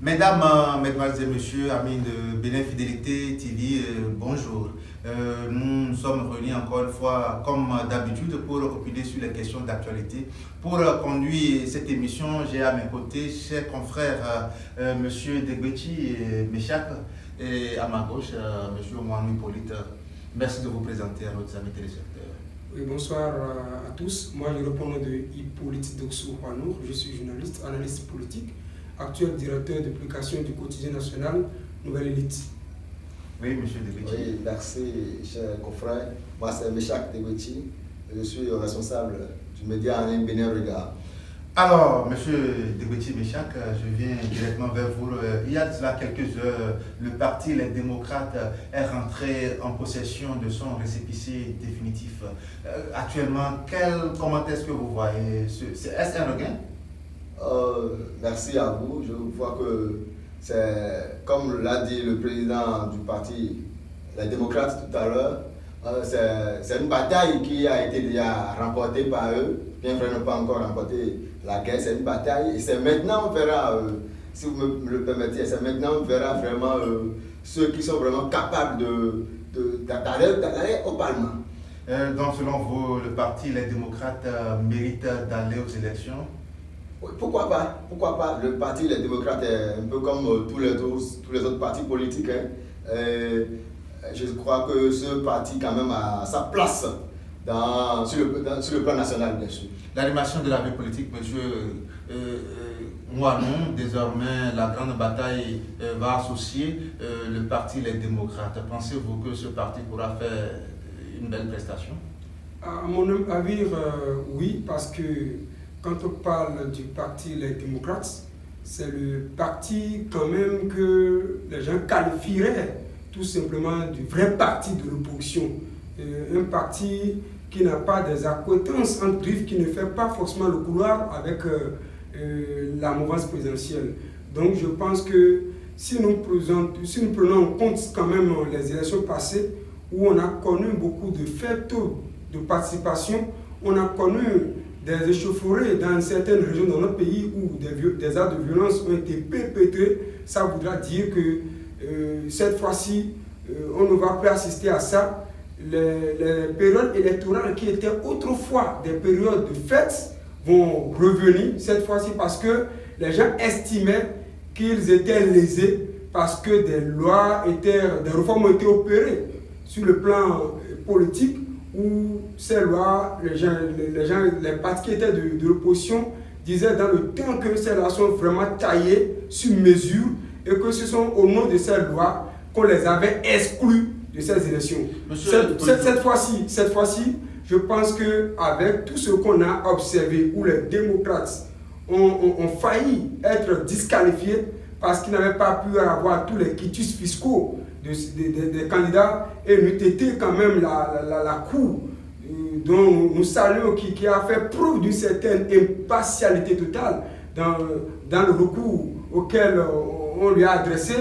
Mesdames, Mesdemoiselles et Messieurs, amis de Bénin Fidélité TV, bonjour. Nous sommes réunis encore une fois, comme d'habitude, pour opiner sur les questions d'actualité. Pour conduire cette émission, j'ai à mes côtés chers confrères, Monsieur Degbechi et Meshak, et à ma gauche, Monsieur Mouanou Hippolyte. Merci de vous présenter à nos amis téléspectateurs. Oui, bonsoir à tous. Moi, je réponds au nom de Hippolyte Doxou Houanour. Je suis journaliste, analyste politique, actuel directeur de publication du quotidien national Nouvelle Élite. Oui, monsieur Degbechi. Oui, merci, cher confrère. Moi, c'est Meshak Degbechi. Je suis responsable du média en ligne Bénin Regard. Alors, monsieur Degbechi Meshak, je viens directement vers vous. Il y a de cela quelques heures, le parti Les Démocrates est rentré en possession de son récépissé définitif. Actuellement, comment est-ce que vous voyez est-ce un regain? Merci à vous. Je vois que c'est, comme l'a dit le président du parti Les Démocrates tout à l'heure, c'est une bataille qui a été déjà remportée par eux. Bien vrai, n'ont pas encore remporté la guerre, c'est une bataille. Et c'est maintenant on verra, si vous me le permettez, c'est maintenant on verra vraiment ceux qui sont vraiment capables d'aller au Parlement. Donc, selon vous, le parti Les Démocrates mérite d'aller aux élections? Oui, pourquoi pas? Pourquoi pas? Le parti Les Démocrates est un peu comme tous les autres partis politiques. Je crois que ce parti quand même a sa place sur le plan national, bien sûr. L'animation de la vie politique, monsieur Mouanou, désormais la grande bataille va associer le parti Les Démocrates. Pensez-vous que ce parti pourra faire une belle prestation? À mon avis, oui, parce que quand on parle du parti Les Démocrates, c'est le parti quand même que les gens qualifieraient tout simplement du vrai parti de l'opposition. Un parti qui n'a pas des accointances entre griffes, qui ne fait pas forcément le couloir avec la mouvance présidentielle. Donc je pense que si nous prenons en compte quand même les élections passées, où on a connu beaucoup de faits de participation, on a connu des échauffourées dans certaines régions de notre pays où des actes de violence ont été perpétrés, ça voudra dire que cette fois-ci, on ne va plus assister à ça. Les périodes électorales qui étaient autrefois des périodes de fête vont revenir cette fois-ci parce que les gens estimaient qu'ils étaient lésés parce que des réformes ont été opérées sur le plan politique où ces lois, les partis qui étaient de l'opposition disaient dans le temps que ces lois sont vraiment taillées sur mesure et que ce sont au nom de ces lois qu'on les avait exclus de ces élections. Cette fois-ci, je pense qu'avec tout ce qu'on a observé, où les démocrates ont failli être disqualifiés parce qu'ils n'avaient pas pu avoir tous les quitus fiscaux des candidats, et nous été quand même la Cour dont nous saluons qui a fait preuve d'une certaine impartialité totale dans le recours auquel on lui a adressé,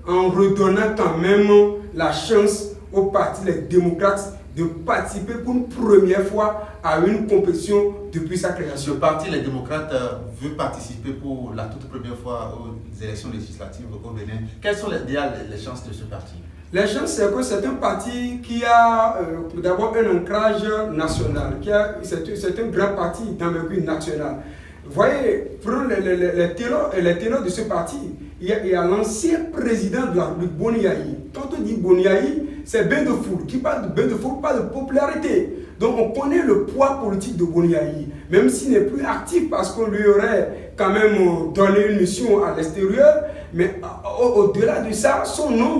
en redonnant quand même la chance au parti Les Démocrates de participer pour une première fois à une compétition depuis sa création. Le parti Les Démocrates veut participer pour la toute première fois aux élections législatives au Bénin. Quelles sont les chances de ce parti? Les chances, c'est que c'est un parti qui a d'abord un ancrage national, c'est un grand parti d'envergure nationale. Vous voyez, prenons les ténors de ce parti. Il y a l'ancien président de la République, Boni Yayi. Quand on dit Boni Yayi, c'est bain de foule. Qui parle de bain de foule, pas de popularité. Donc on connaît le poids politique de Boni Yayi, même s'il n'est plus actif parce qu'on lui aurait quand même donné une mission à l'extérieur. Mais au-delà de ça, son nom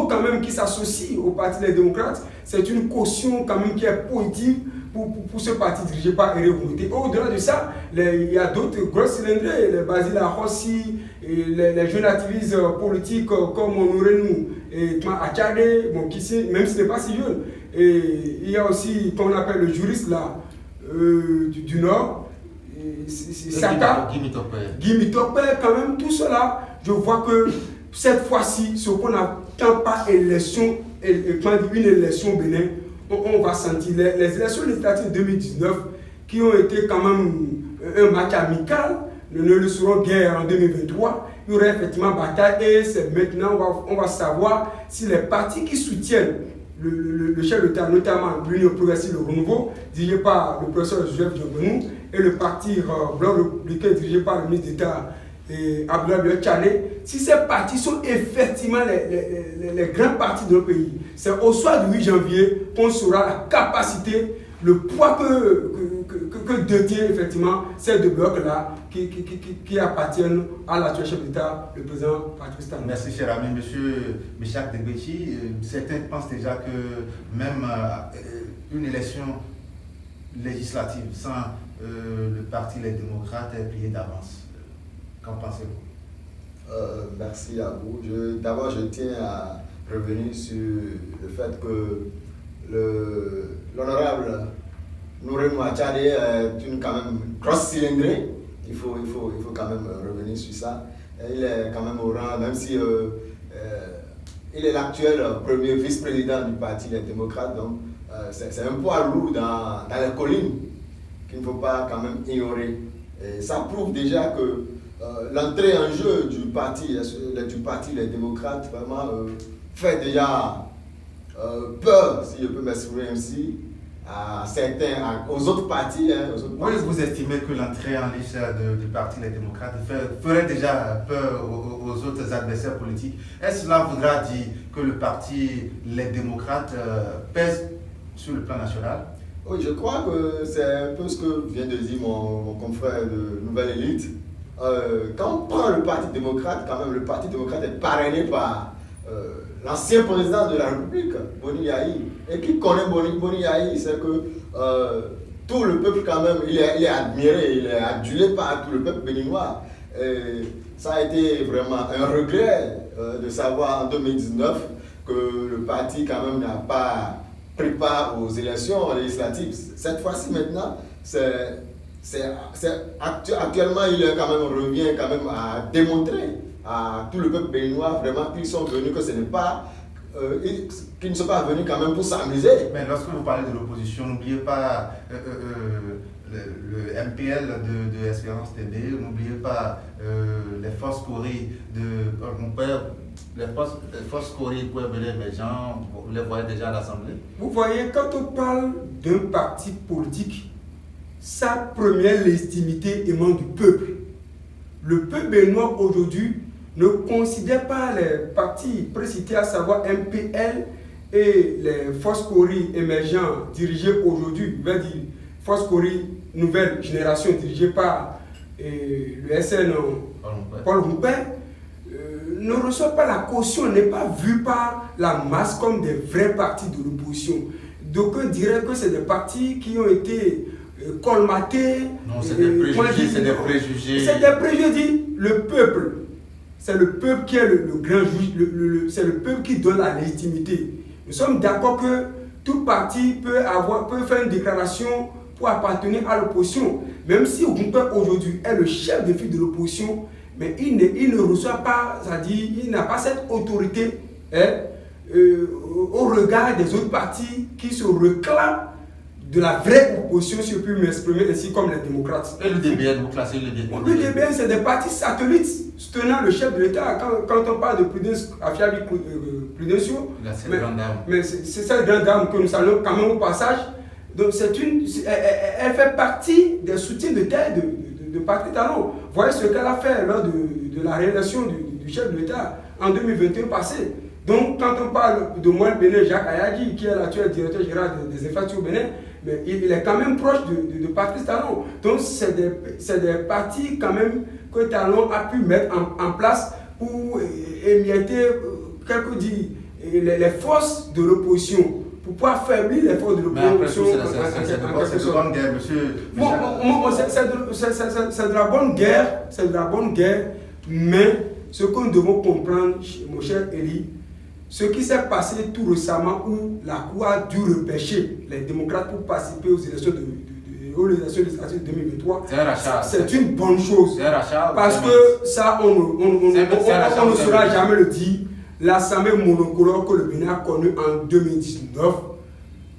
quand même qui s'associe au Parti des Démocrates, c'est une caution quand même qui est positive pour ce parti dirigé par Éric Oumouté. Au-delà de ça, il y a d'autres gros cylindrés, les Basile Rossi, les jeunes activistes politiques comme Nourenou et Achade, même s'il n'est pas si jeune. Et il y a aussi, qu'on appelle le juriste là, du Nord, Saka, Guy Mitopé, quand même, tout cela, je vois que cette fois-ci, ce qu'on n'attend pas une élection au Bénin, on va sentir les élections législatives 2019 qui ont été quand même un match amical ne le seront guère en 2023. Il y aura effectivement bataille et c'est maintenant on va savoir si les partis qui soutiennent le chef d'État, notamment l'Union progressive le renouveau, dirigé par le professeur Joseph Diobenou, et le parti blanc républicain dirigé par le ministre d'État Abdoulaye Tchane, si ces partis sont effectivement les grands partis de notre pays, c'est au soir du 8 janvier qu'on saura la capacité, le poids que détient effectivement ces deux blocs-là qui appartiennent à l'actuel chef d'État, le président Patrice Talon. Merci cher ami, monsieur Michak Degbechi. Certains pensent déjà que même une élection législative sans le parti Les Démocrates est pliée d'avance. Qu'en pensez-vous? Merci à vous. D'abord, je tiens à revenir sur le fait que l'honorable Nouré Mouachade est quand même grosse cylindrée. Il faut quand même revenir sur ça. Il est quand même au rang, même si il est l'actuel premier vice-président du parti Les Démocrates. Donc, c'est un poids lourd dans les collines qu'il ne faut pas quand même ignorer. Et ça prouve déjà que l'entrée en jeu du parti Les Démocrates vraiment fait déjà peur, si je peux m'exprimer ainsi, aux autres partis. Oui, vous estimez que l'entrée en lice du parti Les Démocrates ferait déjà peur aux autres adversaires politiques. Est-ce que cela voudra dire que le parti Les Démocrates pèse sur le plan national? Oui, je crois que c'est un peu ce que vient de dire mon confrère de Nouvelle Élite. Quand on prend le Parti démocrate, quand même, le Parti démocrate est parrainé par l'ancien président de la République, Boni Yahi. Et qui connaît Boni Yahi, c'est que tout le peuple, quand même, il est admiré, il est adulé par tout le peuple béninois. Et ça a été vraiment un regret de savoir en 2019 que le parti, quand même, n'a pas pris part aux élections législatives. Cette fois-ci, maintenant, actuellement, il quand même revient quand même à démontrer à tout le peuple béninois vraiment qu'ils sont venus, que ce n'est pas qu'ils ne sont pas venus quand même pour s'amuser. Mais lorsque vous parlez de l'opposition, n'oubliez pas le MPL de Espérance TV, n'oubliez pas les forces Corée de mon père. Les forces Corée pour venir les gens, vous les voyez déjà à l'Assemblée. Vous voyez, quand on parle d'un parti politique, sa première légitimité émane du peuple. Le peuple béninois aujourd'hui ne considère pas les partis précités, à savoir MPL et les forces Corée émergents dirigées aujourd'hui, je veux dire forces Corée nouvelle génération dirigée par le SN Paul Humpert, ne reçoit pas la caution, n'est pas vu par la masse comme des vrais partis de l'opposition. D'aucuns diraient que c'est des partis qui ont été colmatés. Non, c'est des préjugés, c'est des préjugés. C'est des préjugés, le peuple. C'est le peuple qui est le grand juge, c'est le peuple qui donne la légitimité. Nous sommes d'accord que tout parti peut faire une déclaration pour appartenir à l'opposition. Même si Humpert aujourd'hui est le chef de file de l'opposition, mais il ne reçoit pas, c'est-à-dire il n'a pas cette autorité au regard des autres partis qui se réclament de la vraie opposition, si je puis m'exprimer ainsi, comme les démocrates. Et le DBN, vous classez le DBN? Le DBN, c'est des partis satellites soutenant le chef de l'État. Quand on parle de Prudence, Afiabi Prudencio, mais c'est cette grande dame que nous saluons quand même au passage. Donc elle fait partie des soutiens de terre de Patrice Talon. Voyez ce qu'elle a fait lors de la réélection du chef de l'État en 2021 passé. Donc, quand on parle de moi, Bénin, Jacques Ayadi, qui est l'actuel directeur général des infrastructures au Bénin, mais il est quand même proche de Patrice Talon. Donc, c'est des partis quand même que Talon a pu mettre en place pour émietter, quelques dit, les forces de l'opposition, pour pouvoir affaiblir les forces de l'opposition. C'est de bonne guerre, monsieur. C'est de la bonne guerre, c'est de la bonne guerre, mais ce que nous devons comprendre, mon cher Eli, ce qui s'est passé tout récemment où la Cour a dû repêcher les démocrates pour participer aux élections législatives 2023, c'est une bonne chose. Parce que ça, on ne saura jamais le dire. L'Assemblée monocolore que le Bénin a connue en 2019,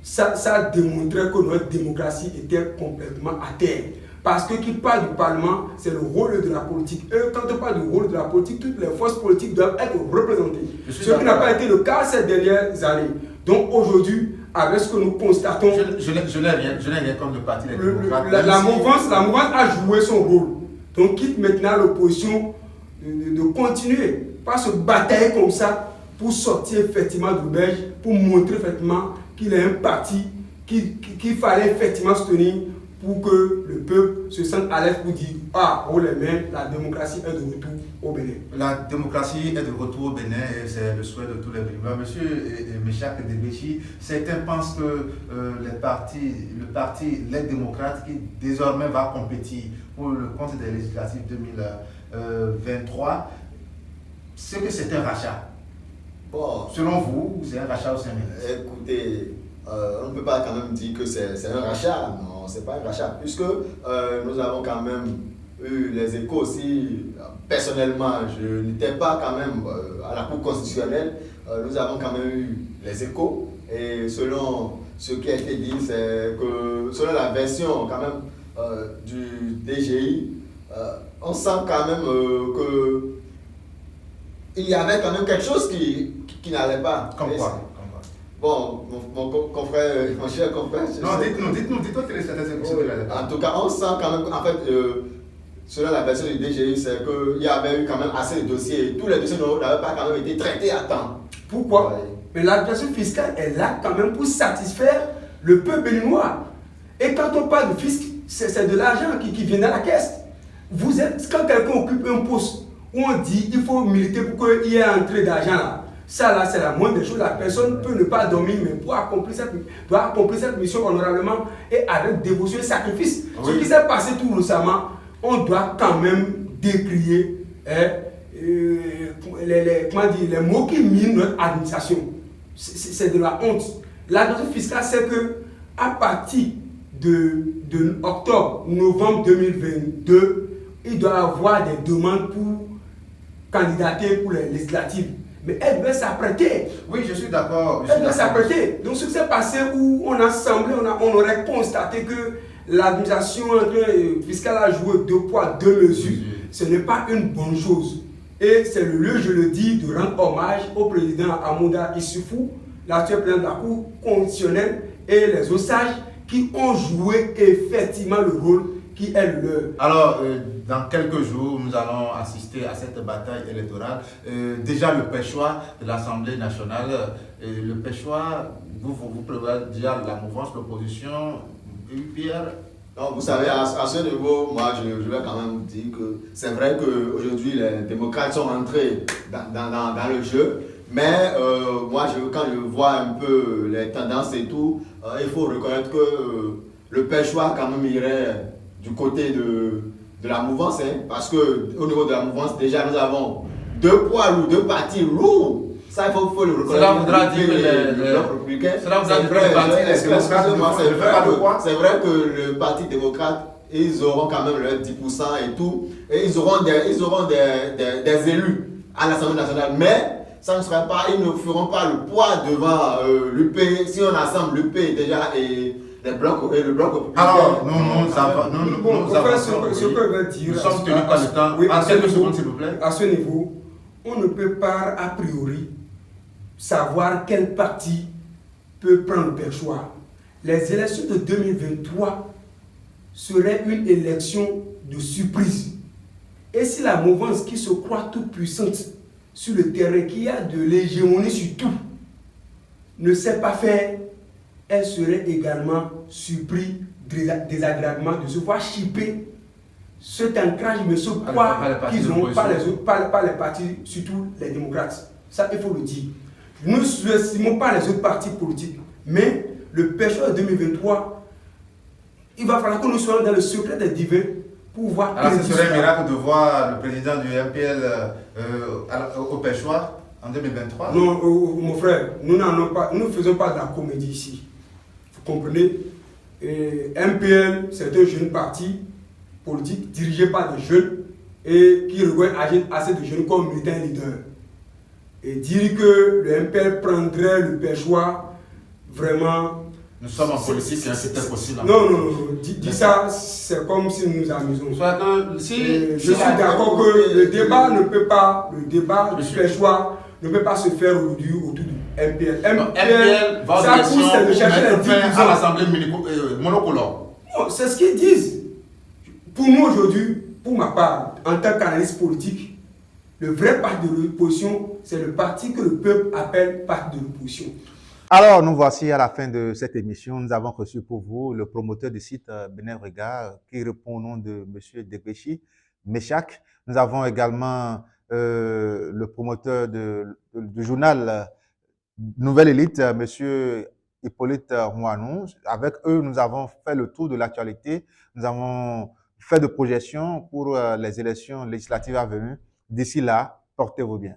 ça a démontré que notre démocratie était complètement à terre. Parce que qui parle du Parlement, c'est le rôle de la politique. Et quand on parle du rôle de la politique, toutes les forces politiques doivent être représentées. Ce qui n'a pas été le cas ces dernières années. Donc aujourd'hui, avec ce que nous constatons, je n'ai rien contre le parti des démocrates. La mouvance a joué son rôle. Donc quitte maintenant l'opposition de continuer, pas se batailler comme ça pour sortir effectivement de l'auberge, pour montrer effectivement qu'il est un parti qu'il fallait effectivement soutenir pour que le peuple se sente à l'aise pour dire haut les mains, la démocratie est de retour au Bénin. La démocratie est de retour au Bénin et c'est le souhait de tous les Béninois. Monsieur Méchac Debéchi, certains pensent que le parti Les Démocrates qui désormais va compétir pour le compte des législatives 2023, c'est que c'est un rachat. Bon, selon vous, c'est un rachat au sein même? Écoutez, on ne peut pas quand même dire que c'est un rachat. Non, c'est pas un rachat. Puisque nous avons quand même eu les échos aussi. Personnellement, je n'étais pas quand même à la Cour constitutionnelle. Nous avons quand même eu les échos. Et selon ce qui a été dit, c'est que selon la version quand même du DGI, on sent quand même que il y avait quand même quelque chose qui n'allait pas. Comme quoi? Bon, mon confrère, mon cher confrère. Non, dites-nous quelle est cette émission. En tout cas, on sent quand même, en fait, selon la version du DGI, c'est qu'il y avait eu quand même assez de dossiers. Tous les dossiers n'avaient pas quand même été traités à temps. Pourquoi? Ouais. Mais l'administration fiscale est là quand même pour satisfaire le peuple béninois. Et quand on parle de fisc, c'est de l'argent qui vient dans la caisse. Quand quelqu'un occupe un poste où on dit qu'il faut militer pour qu'il y ait entrée d'argent là, ça là c'est la moindre des choses. La personne peut ne pas dormir, mais pour doit accomplir cette mission honorablement et avec dévotion et sacrifice. Oui. Ce qui s'est passé tout récemment, on doit quand même décrier les mots qui minent notre administration. C'est de la honte. L'administration fiscale, c'est que à partir de octobre, novembre 2022, il doit y avoir des demandes pour candidater pour les législatives. Mais elle doit s'apprêter. Oui, je suis d'accord. Elle doit s'apprêter. Donc, ce qui s'est passé où on a semblé, on aurait constaté que l'administration fiscale a joué 2 poids, 2 mesures. Ce n'est pas une bonne chose. Et c'est le lieu, je le dis, de rendre hommage au président Amounda Issoufou, l'actuel président de la Cour constitutionnelle, et les autres sages qui ont joué effectivement le rôle qui est le leur. Alors, dans quelques jours, nous allons assister à cette bataille électorale. Déjà, le pêchoir de l'Assemblée nationale, le pêchoir, vous prévoyez déjà la mouvance, l'opposition, Pierre? Donc, vous savez, à ce niveau, moi, je vais quand même vous dire que c'est vrai qu'aujourd'hui, les démocrates sont entrés dans le jeu. Mais moi, quand je vois un peu les tendances et tout, il faut reconnaître que le pêchoir, quand même, irait du côté de la mouvance. Hein, parce qu'au niveau de la mouvance, déjà, nous avons 2 poids lourds, 2 partis lourds. Ça, il faut le reconnaître. Cela voudra dire que le parti démocrate, c'est vrai que le parti démocrate, ils auront quand même leurs 10% et tout. Et ils auront des élus à l'Assemblée nationale. Mais ça ne sera pas, ils ne feront pas le poids devant l'UP. Si on assemble l'UP déjà et le bloc alors, nous sommes tenus par le temps. Oui, en quelques secondes, s'il vous plaît. À ce niveau, on ne peut pas a priori savoir quel parti peut prendre le pêchoir. Les élections de 2023 seraient une élection de surprise. Et si la mouvance qui se croit toute puissante sur le terrain, qui a de l'hégémonie sur tout, ne sait pas faire, elle serait également surprise désagréablement de se voir chipper cet ancrage, mais ce poids qu'ils ont par les partis, surtout les démocrates. Ça, il faut le dire. Nous ne sous-estimons pas les autres partis politiques, mais le pêcheur de 2023, il va falloir que nous soyons dans le secret des divins pour voir. Alors, ce serait un miracle de voir le président du MPL au pêchoir en 2023? Non, mon frère, nous ne faisons pas de la comédie ici. Vous comprenez? MPL, c'est un jeune parti politique dirigé par des jeunes et qui regroupe assez de jeunes comme militants leaders. Et dire que le MPL prendrait le pêchoir, vraiment, Nous sommes en politique, hein, c'était possible. Non, dis ça, c'est comme si nous nous amusons. Soit que, je suis d'accord que le débat ne peut pas, les choix ne peut pas se faire aujourd'hui autour du MPL. MPL va ça pousse de chercher les divisions à l'Assemblée monocolore. C'est ce qu'ils disent. Pour nous aujourd'hui, pour ma part, en tant qu'analyste politique, le vrai parti de l'opposition, c'est le parti que le peuple appelle parti de l'opposition. Alors, nous voici à la fin de cette émission. Nous avons reçu pour vous le promoteur du site Bénin Regard, qui répond au nom de M. Degbechi Meshak. Nous avons également le promoteur du journal Nouvelle Élite, M. Hippolyte Mouanou. Avec eux, nous avons fait le tour de l'actualité. Nous avons fait de projections pour les élections législatives à venir. D'ici là, portez-vous bien.